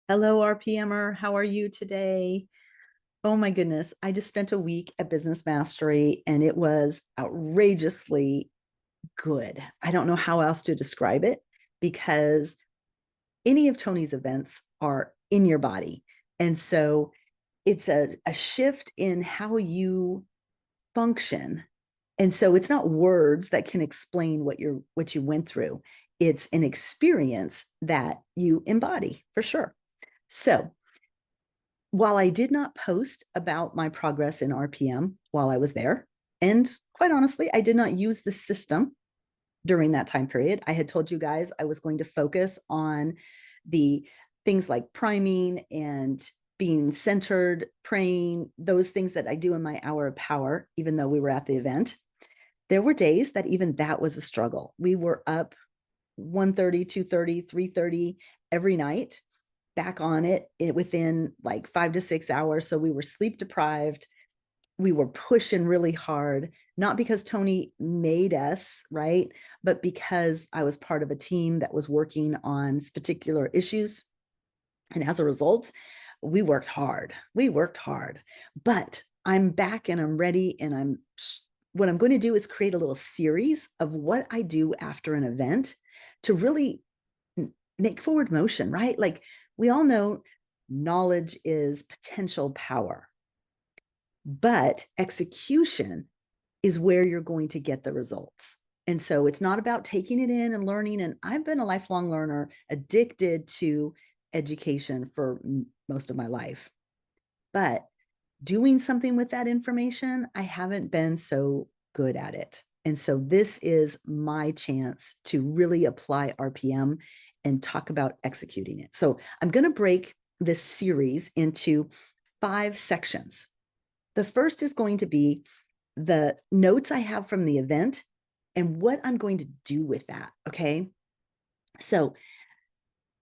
Hello, RPMer. How are you today? Oh my goodness. I just spent a week at Business Mastery and it was outrageously good. I don't know how else to describe it because any of Tony's events are in your body. And so it's a shift in how you function. And so it's not words that can explain what you went through. It's an experience that you embody for sure. So while I did not post about my progress in RPM while I was there, and quite honestly, I did not use the system during that time period. I had told you guys I was going to focus on the things like priming and being centered, praying, those things that I do in my hour of power, even though we were at the event. There were days that even that was a struggle. We were up 1:30, 2:30, 3:30 every night, back on it within like 5 to 6 hours. So we were sleep deprived. We were pushing really hard, not because Tony made us, right? But because I was part of a team that was working on particular issues. And as a result, we worked hard. We worked hard. But I'm back and I'm ready. And what I'm going to do is create a little series of what I do after an event to really make forward motion, right? Like we all know knowledge is potential power, but execution is where you're going to get the results. And so it's not about taking it in and learning. And I've been a lifelong learner, addicted to education for most of my life. But doing something with that information, I haven't been so good at it. And so this is my chance to really apply RPM and talk about executing it. So I'm going to break this series into 5 sections. The first is going to be the notes I have from the event and what I'm going to do with that. Okay. So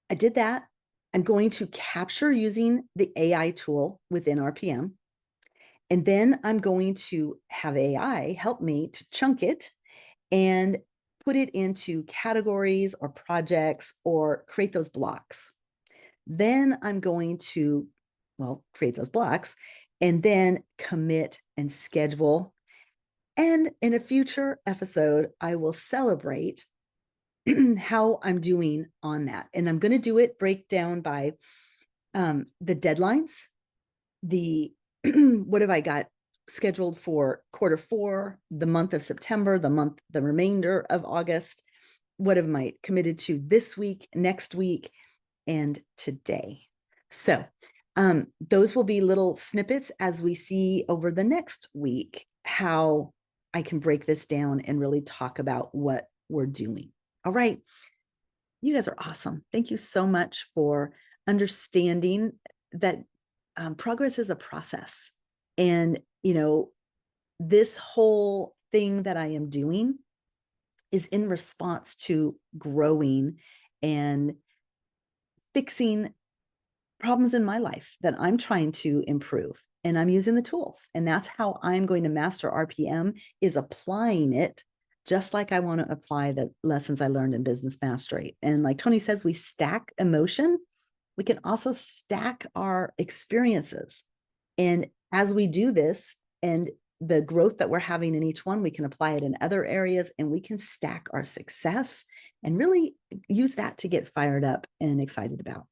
I did that. I'm going to capture using the AI tool within RPM. And then I'm going to have AI help me to chunk it and put it into categories or projects or create those blocks. Then I'm going to, well, create those blocks and then commit and schedule. And in a future episode, I will celebrate how I'm doing on that. And I'm going to do it break down by the deadlines, the what have I got scheduled for Q4, the month of September, the remainder of August, what am I committed to this week, next week, and today. So those will be little snippets as we see over the next week how I can break this down and really talk about what we're doing. All right. You guys are awesome. Thank you so much for understanding that progress is a process. And, this whole thing that I am doing is in response to growing and fixing problems in my life that I'm trying to improve. And I'm using the tools. And that's how I'm going to master RPM, is applying it just like I want to apply the lessons I learned in Business Mastery. And like Tony says, we stack emotion. We can also stack our experiences. And as we do this and the growth that we're having in each one, we can apply it in other areas and we can stack our success and really use that to get fired up and excited about.